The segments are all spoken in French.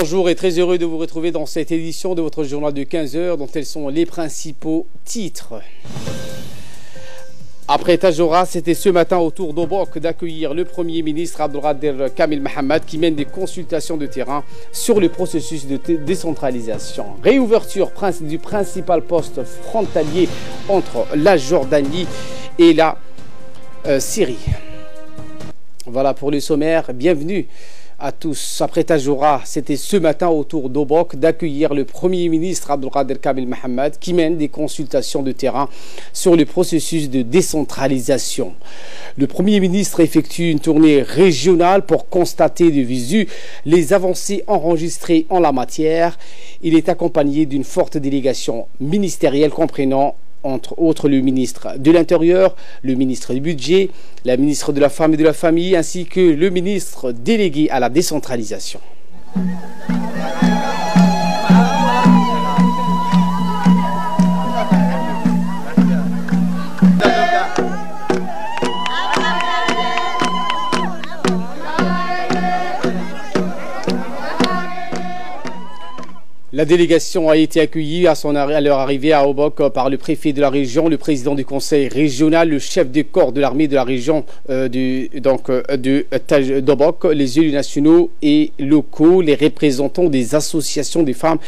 Bonjour et très heureux de vous retrouver dans cette édition de votre journal de 15 heures dont tels sont les principaux titres. Après Tadjoura, c'était ce matin au tour d'Obok d'accueillir le Premier ministre Abdelkader Kamil Mohamed qui mène des consultations de terrain sur le processus de décentralisation. Réouverture du principal poste frontalier entre la Jordanie et la Syrie. Voilà pour le sommaire. Bienvenue à tous. Après Tadjoura, c'était ce matin au tour d'Obok d'accueillir le Premier ministre Abdelkader Kamil Mohamed qui mène des consultations de terrain sur le processus de décentralisation. Le Premier ministre effectue une tournée régionale pour constater de visu les avancées enregistrées en la matière. Il est accompagné d'une forte délégation ministérielle comprenant entre autres le ministre de l'Intérieur, le ministre du Budget, la ministre de la Femme et de la Famille, ainsi que le ministre délégué à la décentralisation. La délégation a été accueillie à leur arrivée à Obok par le préfet de la région, le président du conseil régional, le chef de corps de l'armée de la région d'Obok, les élus nationaux et locaux, les représentants des associations des femmes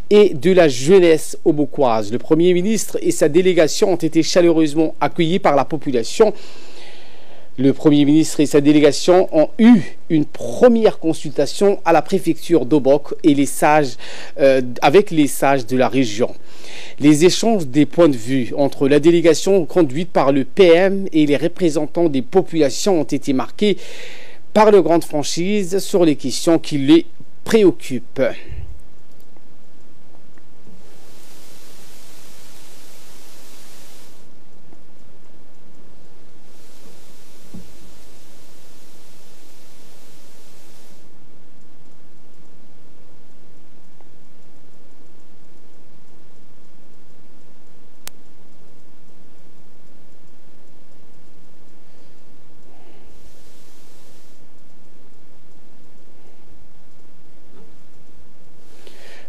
et de la jeunesse obokoise. Le Premier ministre et sa délégation ont été chaleureusement accueillis par la population. Le Premier ministre et sa délégation ont eu une première consultation à la préfecture d'Obok et avec les sages de la région. Les échanges des points de vue entre la délégation conduite par le PM et les représentants des populations ont été marqués par de grandes franchises sur les questions qui les préoccupent.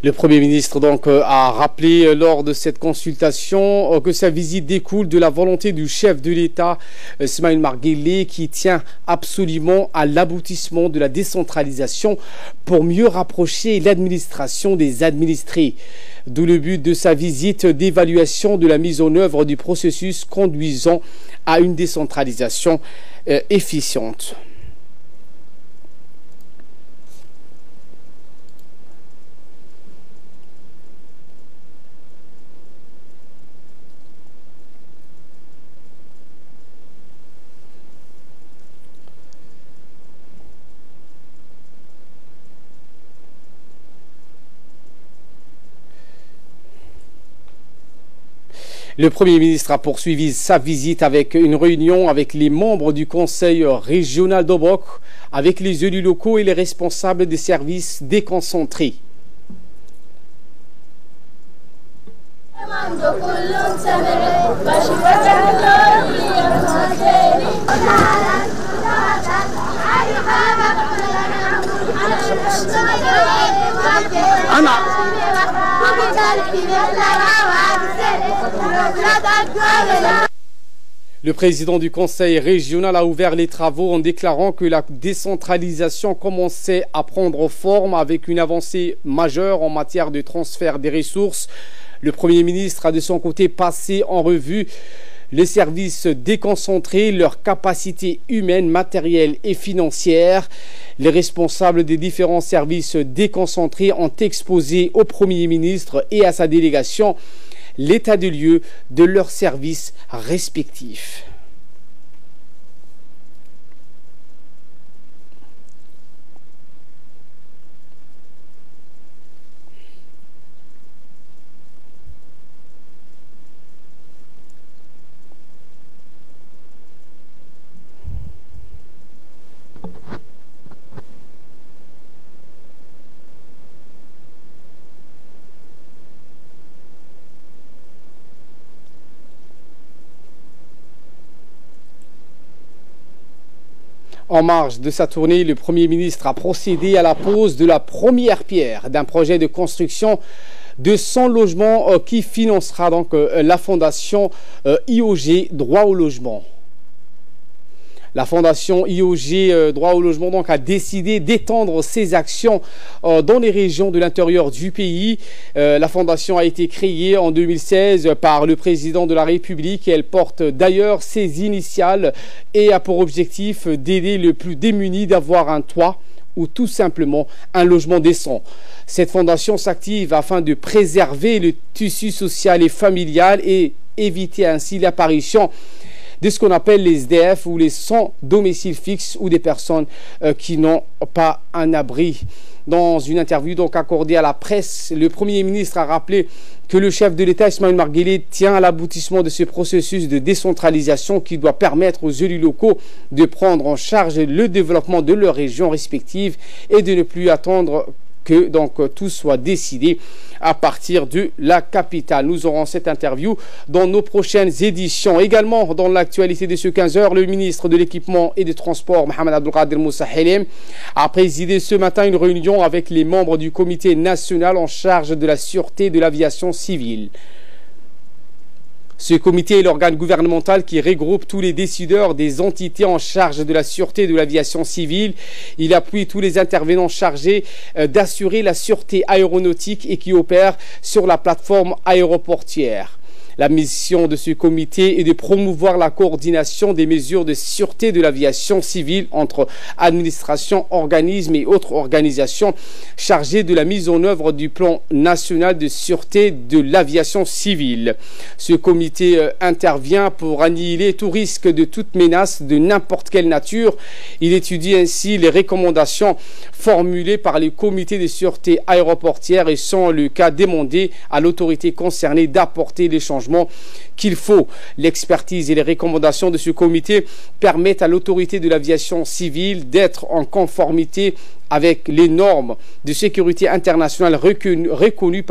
Le Premier ministre a rappelé lors de cette consultation que sa visite découle de la volonté du chef de l'État, Ismaïl Marguerite, qui tient absolument à l'aboutissement de la décentralisation pour mieux rapprocher l'administration des administrés. D'où le but de sa visite d'évaluation de la mise en œuvre du processus conduisant à une décentralisation efficiente. Le Premier ministre a poursuivi sa visite avec une réunion avec les membres du conseil régional d'Obok, avec les élus locaux et les responsables des services déconcentrés. Le président du conseil régional a ouvert les travaux en déclarant que la décentralisation commençait à prendre forme avec une avancée majeure en matière de transfert des ressources. Le Premier ministre a de son côté passé en revue les services déconcentrés, leurs capacités humaines, matérielles et financières. Les responsables des différents services déconcentrés ont exposé au Premier ministre et à sa délégation l'état des lieux de leurs services respectifs. En marge de sa tournée, le Premier ministre a procédé à la pose de la première pierre d'un projet de construction de 100 logements qui financera donc la fondation IOG Droit au logement. La fondation IOG Droit au logement donc a décidé d'étendre ses actions dans les régions de l'intérieur du pays. La fondation a été créée en 2016 par le président de la République et elle porte d'ailleurs ses initiales et a pour objectif d'aider les plus démunis d'avoir un toit ou tout simplement un logement décent. Cette fondation s'active afin de préserver le tissu social et familial et éviter ainsi l'apparition de ce qu'on appelle les SDF ou les sans domicile fixe ou des personnes qui n'ont pas un abri. Dans une interview donc accordée à la presse, le Premier ministre a rappelé que le chef de l'État, Ismaël Marguerite, tient à l'aboutissement de ce processus de décentralisation qui doit permettre aux élus locaux de prendre en charge le développement de leurs régions respectives et de ne plus attendre que donc tout soit décidé à partir de la capitale. Nous aurons cette interview dans nos prochaines éditions. Également, dans l'actualité de ce 15h, le ministre de l'Équipement et des Transports, Mohamed Abdelkader Moussa Helem, a présidé ce matin une réunion avec les membres du comité national en charge de la sûreté de l'aviation civile. Ce comité est l'organe gouvernemental qui regroupe tous les décideurs des entités en charge de la sûreté de l'aviation civile. Il appuie tous les intervenants chargés d'assurer la sûreté aéronautique et qui opèrent sur la plateforme aéroportière. La mission de ce comité est de promouvoir la coordination des mesures de sûreté de l'aviation civile entre administrations, organismes et autres organisations chargées de la mise en œuvre du plan national de sûreté de l'aviation civile. Ce comité intervient pour annihiler tout risque de toute menace de n'importe quelle nature. Il étudie ainsi les recommandations formulées par les comités de sûreté aéroportière et sont le cas demandé à l'autorité concernée d'apporter les changements qu'il faut. L'expertise et les recommandations de ce comité permettent à l'autorité de l'aviation civile d'être en conformité avec les normes de sécurité internationale reconnues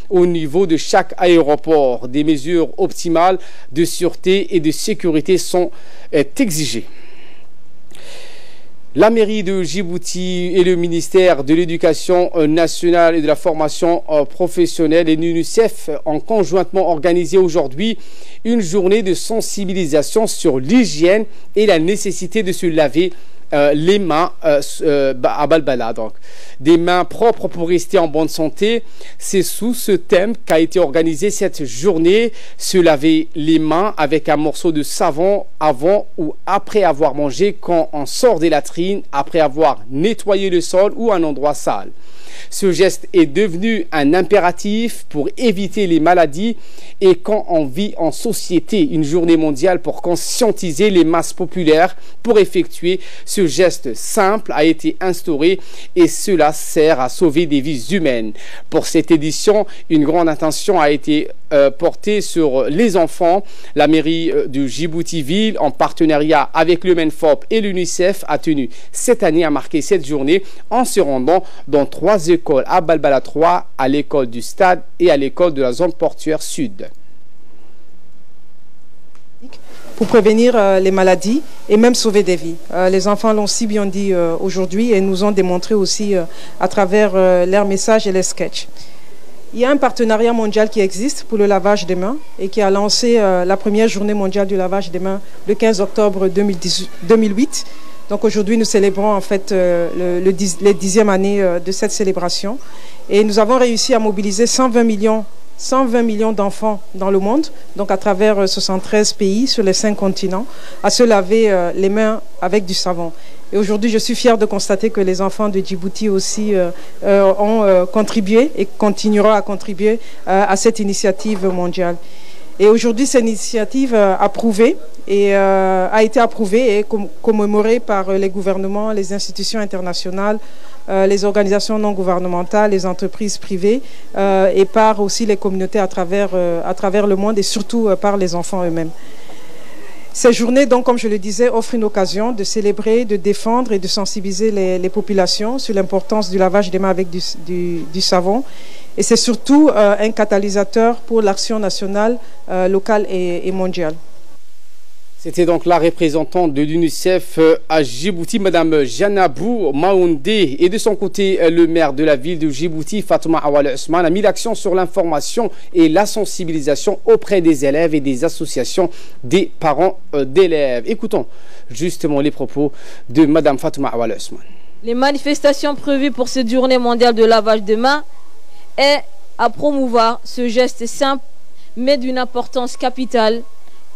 au niveau de chaque aéroport. Des mesures optimales de sûreté et de sécurité sont exigées. La mairie de Djibouti et le ministère de l'Éducation nationale et de la formation professionnelle et l'UNICEF ont conjointement organisé aujourd'hui une journée de sensibilisation sur l'hygiène et la nécessité de se laver les mains à Balbala, donc des mains propres pour rester en bonne santé. C'est sous ce thème qu'a été organisée cette journée. Se laver les mains avec un morceau de savon avant ou après avoir mangé, quand on sort des latrines, après avoir nettoyé le sol ou un endroit sale. Ce geste est devenu un impératif pour éviter les maladies et quand on vit en société, une journée mondiale pour conscientiser les masses populaires pour effectuer ce geste simple a été instauré et cela sert à sauver des vies humaines. Pour cette édition, une grande attention a été portée sur les enfants. La mairie de Djibouti-Ville, en partenariat avec le MENFOP et l'UNICEF, a tenu cette année à marquer cette journée en se rendant dans 3 écoles, à Balbala 3, à l'école du Stade et à l'école de la zone portuaire sud. Pour prévenir les maladies et même sauver des vies. Les enfants l'ont si bien dit aujourd'hui et nous ont démontré aussi à travers leurs messages et les sketchs. Il y a un partenariat mondial qui existe pour le lavage des mains et qui a lancé la première journée mondiale du lavage des mains le 15 octobre 2008. Donc aujourd'hui, nous célébrons en fait les 10e année de cette célébration et nous avons réussi à mobiliser 120 millions d'enfants dans le monde, donc à travers 73 pays sur les 5 continents, à se laver les mains avec du savon. Et aujourd'hui, je suis fière de constater que les enfants de Djibouti aussi ont contribué et continueront à contribuer à cette initiative mondiale. Et aujourd'hui, cette initiative a été approuvée et commémorée par les gouvernements, les institutions internationales, les organisations non gouvernementales, les entreprises privées et par aussi les communautés à travers le monde et surtout par les enfants eux-mêmes. Ces journées, donc, comme je le disais, offrent une occasion de célébrer, de défendre et de sensibiliser les populations sur l'importance du lavage des mains avec du savon. Et c'est surtout un catalyseur pour l'action nationale, locale et mondiale. C'était donc la représentante de l'UNICEF à Djibouti, Madame Janabou Maoundé. Et de son côté, le maire de la ville de Djibouti, Fatouma Awal Ousmane, a mis l'accent sur l'information et la sensibilisation auprès des élèves et des associations des parents d'élèves. Écoutons justement les propos de Madame Fatouma Awal Ousmane. Les manifestations prévues pour cette journée mondiale de lavage de mains est à promouvoir ce geste simple mais d'une importance capitale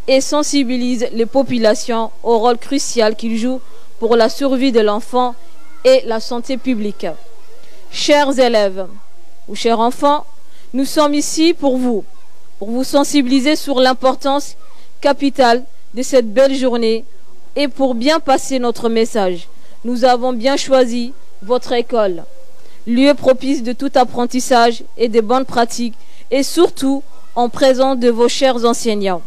et sensibilise les populations au rôle crucial qu'ils jouent pour la survie de l'enfant et la santé publique. Chers élèves ou chers enfants, nous sommes ici pour vous sensibiliser sur l'importance capitale de cette belle journée et pour bien passer notre message. Nous avons bien choisi votre école, lieu propice de tout apprentissage et de bonnes pratiques et surtout en présence de vos chers enseignants.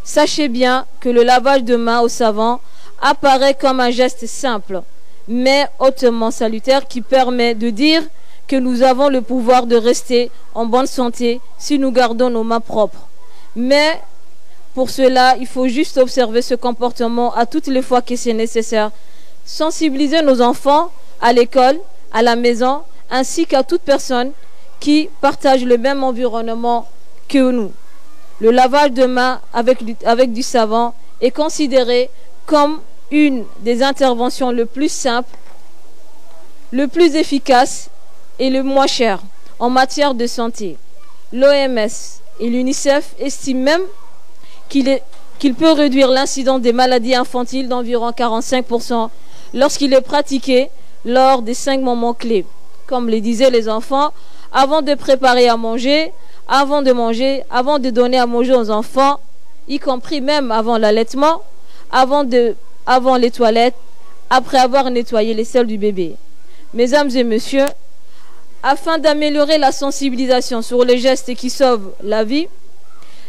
Sachez bien que le lavage de mains au savon apparaît comme un geste simple, mais hautement salutaire qui permet de dire que nous avons le pouvoir de rester en bonne santé si nous gardons nos mains propres. Mais pour cela, il faut juste observer ce comportement à toutes les fois que c'est nécessaire. Sensibiliser nos enfants à l'école, à la maison, ainsi qu'à toute personne qui partage le même environnement que nous. Le lavage de mains avec du savon est considéré comme une des interventions le plus simple, le plus efficace et le moins cher en matière de santé. L'OMS et l'UNICEF estiment même qu'il peut réduire l'incidence des maladies infantiles d'environ 45% lorsqu'il est pratiqué lors des 5 moments clés. Comme le disaient les enfants, avant de préparer à manger, avant de manger, avant de donner à manger aux enfants, y compris même avant l'allaitement, avant les toilettes, après avoir nettoyé les selles du bébé. Mesdames et messieurs, afin d'améliorer la sensibilisation sur les gestes qui sauvent la vie,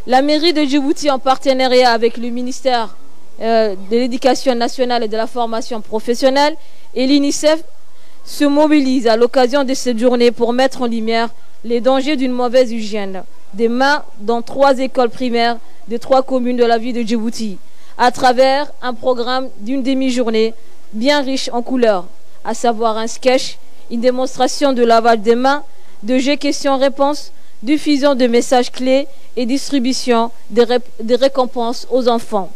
la mairie de Djibouti, en partenariat avec le ministère de l'Éducation nationale et de la formation professionnelle et l'UNICEF, se mobilise à l'occasion de cette journée pour mettre en lumière les dangers d'une mauvaise hygiène des mains dans 3 écoles primaires de 3 communes de la ville de Djibouti, à travers un programme d'une demi-journée bien riche en couleurs, à savoir un sketch, une démonstration de lavage des mains, de jeux questions-réponses, diffusion de messages clés et distribution des récompenses aux enfants.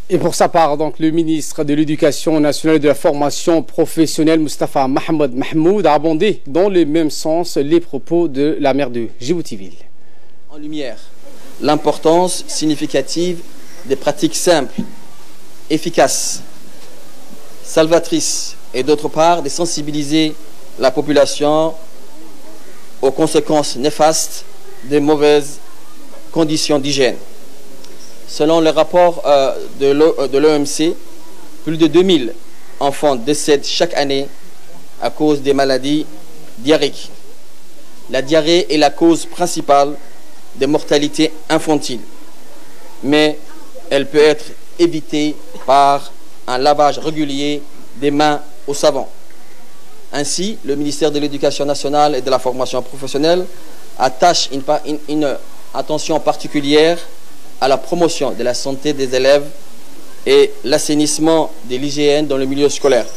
Et pour sa part, donc, le ministre de l'Éducation nationale et de la formation professionnelle, Moustapha Mohamed Mahmoud, a abondé dans le même sens les propos de la maire de Djibouti-Ville. En lumière, l'importance significative des pratiques simples, efficaces, salvatrices, et d'autre part, de sensibiliser la population aux conséquences néfastes des mauvaises conditions d'hygiène. Selon le rapport de l'OMC, plus de 2000 enfants décèdent chaque année à cause des maladies diarrhéiques. La diarrhée est la cause principale des mortalités infantiles, mais elle peut être évitée par un lavage régulier des mains au savon. Ainsi, le ministère de l'Éducation nationale et de la formation professionnelle attache une attention particulière à la promotion de la santé des élèves et l'assainissement de l'hygiène dans le milieu scolaire.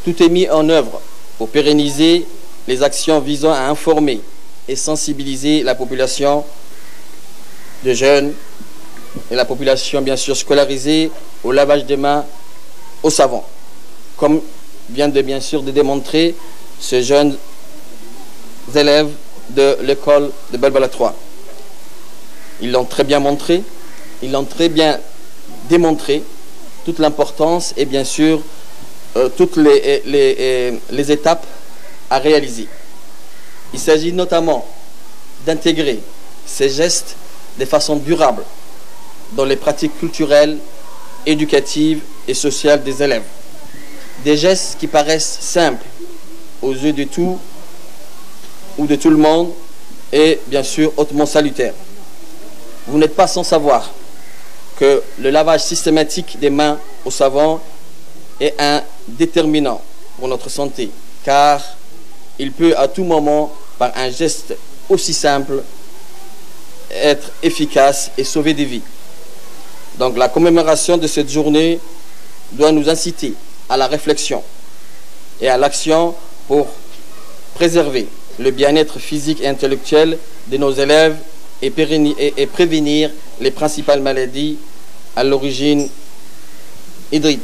Tout est mis en œuvre pour pérenniser les actions visant à informer et sensibiliser la population de jeunes et la population bien sûr scolarisée au lavage des mains au savon, comme vient de bien sûr de démontrer ces jeunes élèves de l'école de Belbala 3. Ils l'ont très bien montré, ils l'ont très bien démontré, toute l'importance et bien sûr toutes les étapes à réaliser. Il s'agit notamment d'intégrer ces gestes de façon durable dans les pratiques culturelles, éducatives et sociales des élèves. Des gestes qui paraissent simples aux yeux de tout ou de tout le monde et bien sûr hautement salutaires. Vous n'êtes pas sans savoir que le lavage systématique des mains au savon est un déterminant pour notre santé, car il peut à tout moment, par un geste aussi simple, être efficace et sauver des vies. Donc la commémoration de cette journée doit nous inciter à la réflexion et à l'action pour préserver le bien-être physique et intellectuel de nos élèves et prévenir les principales maladies à l'origine hydrique.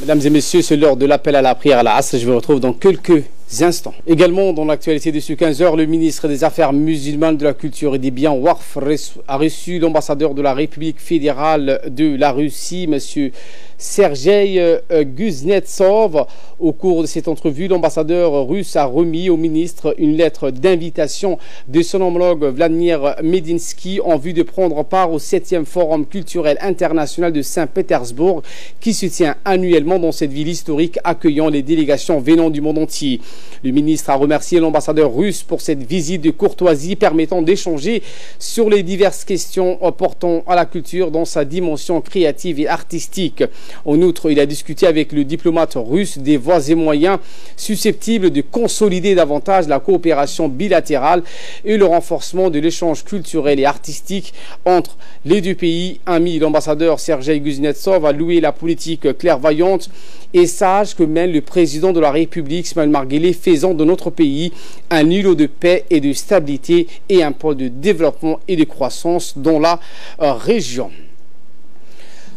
Mesdames et messieurs, c'est l'heure de l'appel à la prière à la Asr. Je vous retrouve dans quelques instants. Également, dans l'actualité de ce 15h, le ministre des Affaires musulmanes, de la Culture et des Biens Waqf a reçu l'ambassadeur de la République fédérale de la Russie, M. Sergei Kuznetsov. Au cours de cette entrevue, l'ambassadeur russe a remis au ministre une lettre d'invitation de son homologue Vladimir Medinsky en vue de prendre part au 7e Forum culturel international de Saint-Pétersbourg qui se tient annuellement dans cette ville historique accueillant les délégations venant du monde entier. Le ministre a remercié l'ambassadeur russe pour cette visite de courtoisie permettant d'échanger sur les diverses questions portant à la culture dans sa dimension créative et artistique. En outre, il a discuté avec le diplomate russe des voies et moyens susceptibles de consolider davantage la coopération bilatérale et le renforcement de l'échange culturel et artistique entre les deux pays amis. L'ambassadeur Sergei Kuznetsov a loué la politique clairvoyante et sage que mène le président de la République, Ismaël Marguerite, faisant de notre pays un îlot de paix et de stabilité et un pôle de développement et de croissance dans la région.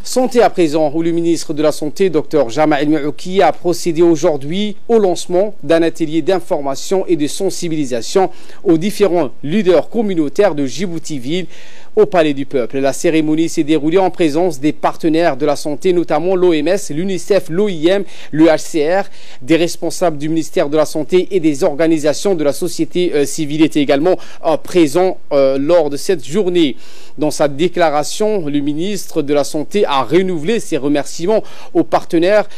Santé à présent, où le ministre de la Santé, Dr Jamal El-Maouki, a procédé aujourd'hui au lancement d'un atelier d'information et de sensibilisation aux différents leaders communautaires de Djibouti-Ville au Palais du Peuple. La cérémonie s'est déroulée en présence des partenaires de la santé, notamment l'OMS, l'UNICEF, l'OIM, le HCR, des responsables du ministère de la Santé et des organisations de la société civile étaient également présents lors de cette journée. Dans sa déclaration, le ministre de la Santé a renouvelé ses remerciements aux partenaires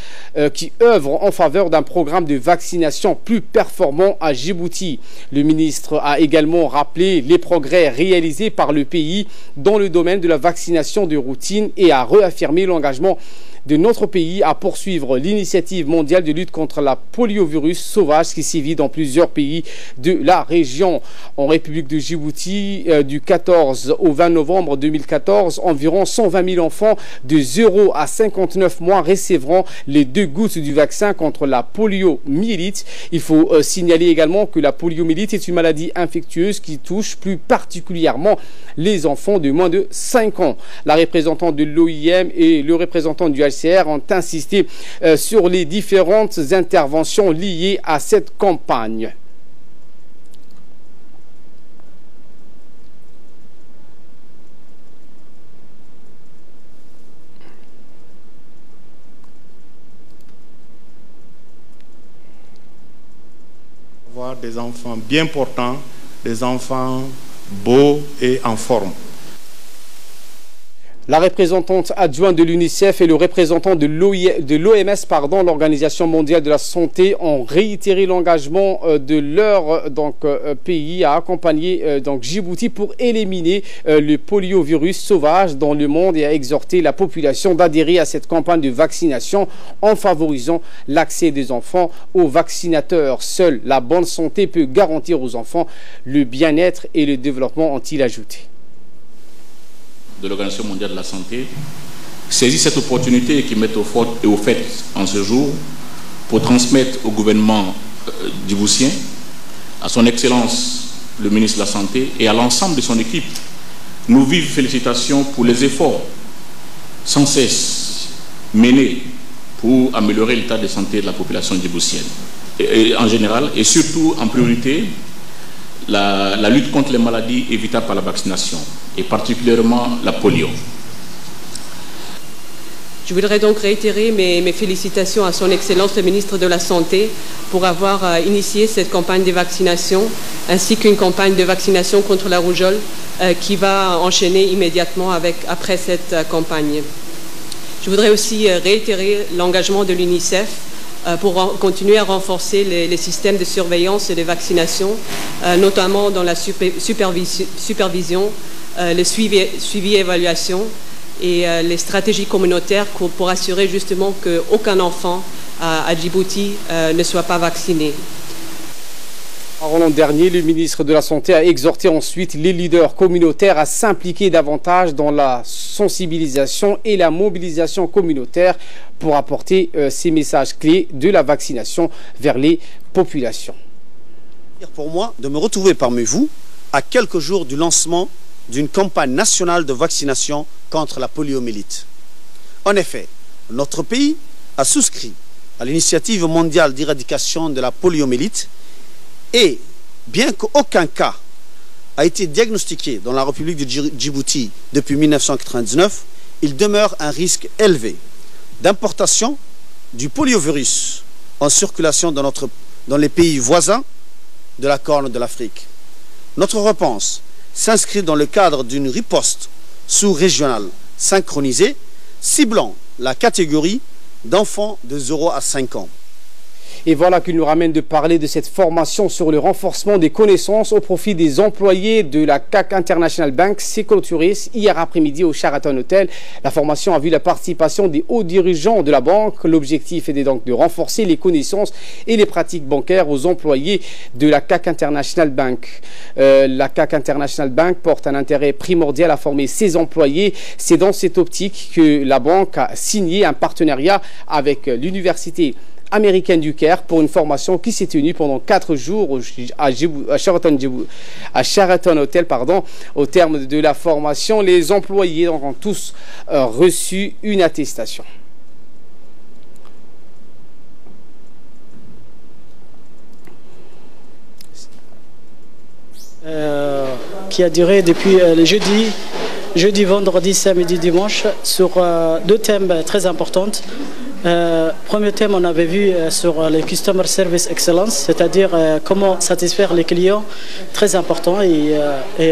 qui œuvrent en faveur d'un programme de vaccination plus performant à Djibouti. Le ministre a également rappelé les progrès réalisés par le pays dans le domaine de la vaccination de routine et a réaffirmé l'engagement de notre pays à poursuivre l'initiative mondiale de lutte contre la poliovirus sauvage qui sévit dans plusieurs pays de la région. En République de Djibouti, du 14 au 20 novembre 2014, environ 120 000 enfants de 0 à 59 mois recevront les 2 gouttes du vaccin contre la poliomyélite. Il faut signaler également que la poliomyélite est une maladie infectieuse qui touche plus particulièrement les enfants de moins de 5 ans. La représentante de l'OIM et le représentant du HCR ont insisté sur les différentes interventions liées à cette campagne. Avoir des enfants bien portants, des enfants beaux et en forme. La représentante adjointe de l'UNICEF et le représentant de l'OMS, l'Organisation mondiale de la santé, ont réitéré l'engagement de leur pays à accompagner Djibouti pour éliminer le poliovirus sauvage dans le monde et à exhorter la population d'adhérer à cette campagne de vaccination en favorisant l'accès des enfants aux vaccinateurs. Seule la bonne santé peut garantir aux enfants le bien-être et le développement, ont-ils ajouté. De l'Organisation mondiale de la santé saisit cette opportunité qui met au fait en ce jour pour transmettre au gouvernement djiboutien, à son Excellence le ministre de la Santé et à l'ensemble de son équipe, nos vives félicitations pour les efforts sans cesse menés pour améliorer l'état de santé de la population djiboutienne et en général et surtout en priorité la lutte contre les maladies évitables par la vaccination et particulièrement la polio. Je voudrais donc réitérer mes félicitations à son Excellence le ministre de la Santé pour avoir initié cette campagne de vaccination ainsi qu'une campagne de vaccination contre la rougeole qui va enchaîner immédiatement après cette campagne. Je voudrais aussi réitérer l'engagement de l'UNICEF pour continuer à renforcer les systèmes de surveillance et de vaccination, notamment dans la supervision, le suivi et évaluation et les stratégies communautaires pour assurer justement qu'aucun enfant à Djibouti ne soit pas vacciné. L'an dernier, le ministre de la Santé a exhorté ensuite les leaders communautaires à s'impliquer davantage dans la sensibilisation et la mobilisation communautaire pour apporter ces messages clés de la vaccination vers les populations. Pour moi, de me retrouver parmi vous à quelques jours du lancement d'une campagne nationale de vaccination contre la poliomyélite. En effet, notre pays a souscrit à l'initiative mondiale d'éradication de la poliomyélite et bien qu'aucun cas a été diagnostiqué dans la République de Djibouti depuis 1999, il demeure un risque élevé d'importation du poliovirus en circulation dans les pays voisins de la Corne de l'Afrique. Notre réponse s'inscrit dans le cadre d'une riposte sous-régionale synchronisée ciblant la catégorie d'enfants de 0 à 5 ans. Et voilà qu'il nous ramène de parler de cette formation sur le renforcement des connaissances au profit des employés de la CAC International Bank. C'est clôturé hier après-midi au Sheraton Hotel. La formation a vu la participation des hauts dirigeants de la banque. L'objectif était donc de renforcer les connaissances et les pratiques bancaires aux employés de la CAC International Bank. La CAC International Bank porte un intérêt primordial à former ses employés. C'est dans cette optique que la banque a signé un partenariat avec l'université américaine du Caire pour une formation qui s'est tenue pendant 4 jours à Sheraton Hotel. Au terme de la formation, les employés ont tous reçu une attestation. Qui a duré depuis le jeudi, vendredi, samedi, dimanche, sur 2 thèmes très importants. Premier thème, on avait vu sur le Customer Service Excellence, c'est-à-dire comment satisfaire les clients, très important, et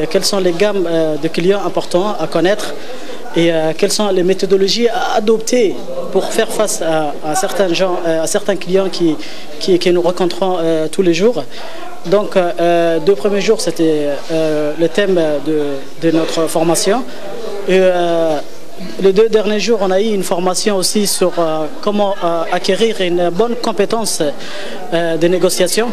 quelles sont les gammes de clients importants à connaître et quelles sont les méthodologies à adopter pour faire face à certains gens, à certains clients qui nous rencontrons tous les jours. Donc, 2 premiers jours, c'était le thème de notre formation. Et, les 2 derniers jours, on a eu une formation aussi sur comment acquérir une bonne compétence de négociation,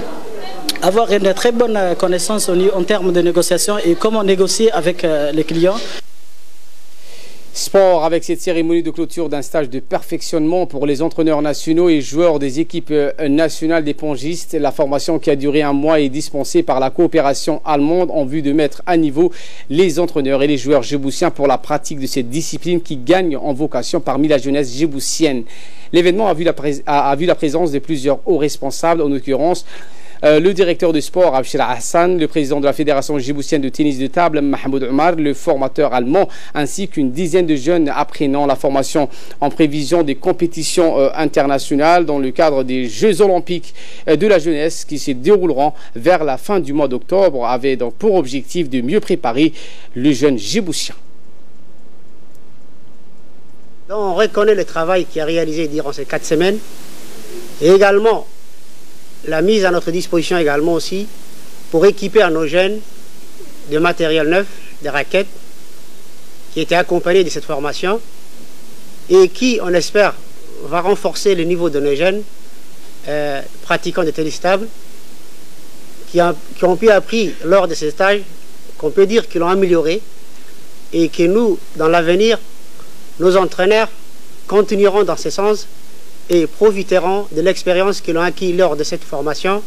avoir une très bonne connaissance en termes de négociation et comment négocier avec les clients. Sport avec cette cérémonie de clôture d'un stage de perfectionnement pour les entraîneurs nationaux et joueurs des équipes nationales des pongistes. La formation qui a duré 1 mois est dispensée par la coopération allemande en vue de mettre à niveau les entraîneurs et les joueurs djiboutiens pour la pratique de cette discipline qui gagne en vocation parmi la jeunesse djiboutienne. L'événement a vu la présence de plusieurs hauts responsables, en l'occurrence le directeur du sport, Abshir Hassan, le président de la Fédération djiboutienne de tennis de table, Mahmoud Omar, le formateur allemand, ainsi qu'une dizaine de jeunes apprenant la formation en prévision des compétitions internationales dans le cadre des Jeux olympiques de la jeunesse qui se dérouleront vers la fin du mois d'octobre, avait donc pour objectif de mieux préparer le jeune djiboutien. On reconnaît le travail qui a réalisé durant ces 4 semaines et également la mise à notre disposition également aussi pour équiper à nos jeunes de matériel neuf, des raquettes qui étaient accompagnées de cette formation et qui, on espère, va renforcer le niveau de nos jeunes pratiquants de tennis table qui ont pu appris lors de ces stages, qu'on peut dire qu'ils l'ont amélioré et que nous, dans l'avenir, nos entraîneurs continueront dans ce sens et profiteront de l'expérience qu'ils ont acquis lors de cette formation.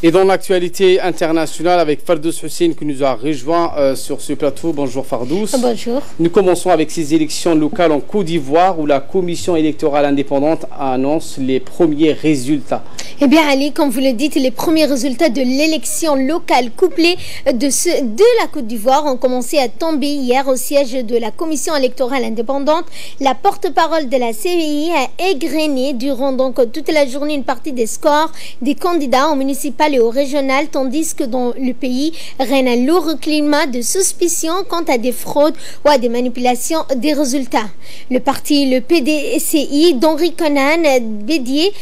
Et dans l'actualité internationale avec Fardous Hussein qui nous a rejoint sur ce plateau. Bonjour Fardous. Bonjour. Nous commençons avec ces élections locales en Côte d'Ivoire où la commission électorale indépendante annonce les premiers résultats. Eh bien Ali, comme vous le dites, les premiers résultats de l'élection locale couplée de la Côte d'Ivoire ont commencé à tomber hier au siège de la commission électorale indépendante. La porte-parole de la CEI a égrené durant donc toute la journée une partie des scores des candidats au municipal et au régional, tandis que dans le pays règne un lourd climat de suspicion quant à des fraudes ou à des manipulations des résultats. Le parti, le PDCI d'Henri Konan Bédier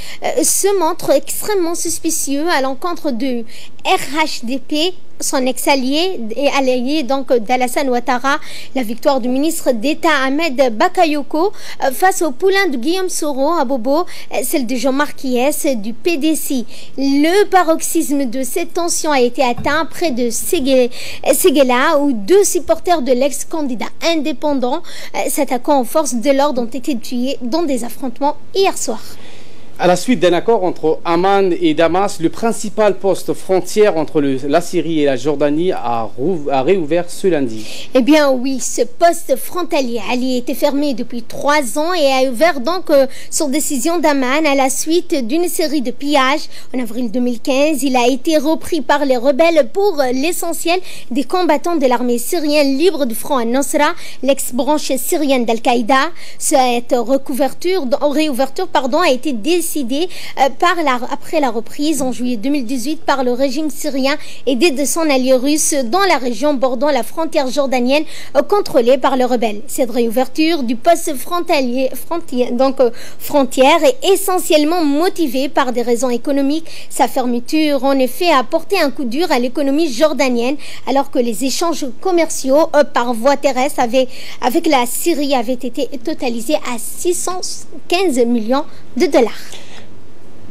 se montre extrêmement suspicieux à l'encontre de RHDP son ex-allié et allié donc d'Alassane Ouattara, la victoire du ministre d'État Ahmed Bakayoko face au poulain de Guillaume Soro à Bobo, celle de Jean-Marc Hyes du PDC. Le paroxysme de cette tension a été atteint près de Séguéla où 2 supporters de l'ex-candidat indépendant s'attaquant aux forces de l'ordre ont été tués dans des affrontements hier soir. À la suite d'un accord entre Amman et Damas, le principal poste frontière entre la Syrie et la Jordanie a réouvert ce lundi. Eh bien oui, ce poste frontalier Ali était fermé depuis 3 ans et a ouvert donc sur décision d'Amman à la suite d'une série de pillages. En avril 2015, il a été repris par les rebelles pour l'essentiel des combattants de l'armée syrienne libre du front al-Nusra, l'ex-branche syrienne d'Al-Qaïda. Cette réouverture a été décidée après la reprise en juillet 2018 par le régime syrien aidé de son allié russe dans la région bordant la frontière jordanienne contrôlée par les rebelles. Cette réouverture du poste frontalier frontière est essentiellement motivée par des raisons économiques. Sa fermeture en effet a porté un coup dur à l'économie jordanienne alors que les échanges commerciaux par voie terrestre avec la Syrie avaient été totalisés à 615 millions de dollars.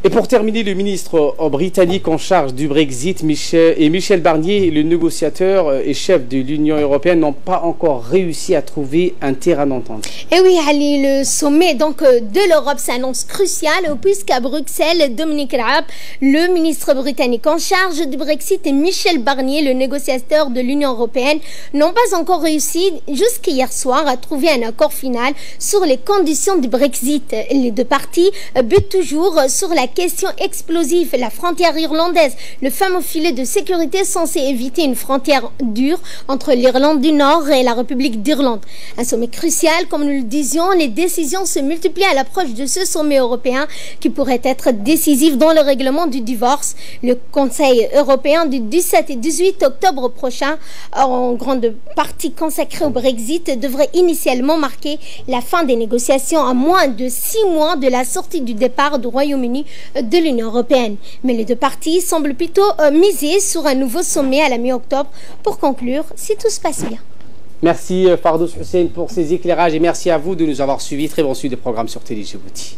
Et pour terminer, le ministre britannique en charge du Brexit, Michel Barnier, le négociateur et chef de l'Union européenne, n'ont pas encore réussi à trouver un terrain d'entente. Et oui, Ali, le sommet de l'Europe s'annonce crucial puisqu'à Bruxelles, Dominic Raab, le ministre britannique en charge du Brexit, et Michel Barnier, le négociateur de l'Union européenne, n'ont pas encore réussi jusqu'hier soir à trouver un accord final sur les conditions du Brexit. Les 2 parties butent toujours sur la question explosive, la frontière irlandaise, le fameux filet de sécurité censé éviter une frontière dure entre l'Irlande du Nord et la République d'Irlande. Un sommet crucial, comme nous le disions, les décisions se multiplient à l'approche de ce sommet européen qui pourrait être décisif dans le règlement du divorce. Le Conseil européen du 17 et 18 octobre prochain, en grande partie consacré au Brexit, devrait initialement marquer la fin des négociations à moins de 6 mois de la sortie du départ du Royaume-Uni de l'Union européenne. Mais les 2 parties semblent plutôt miser sur un nouveau sommet à la mi-octobre pour conclure si tout se passe bien. Merci Fardos Hussein pour ces éclairages et merci à vous de nous avoir suivis. Très bon suivi des programmes sur Télé Djibouti.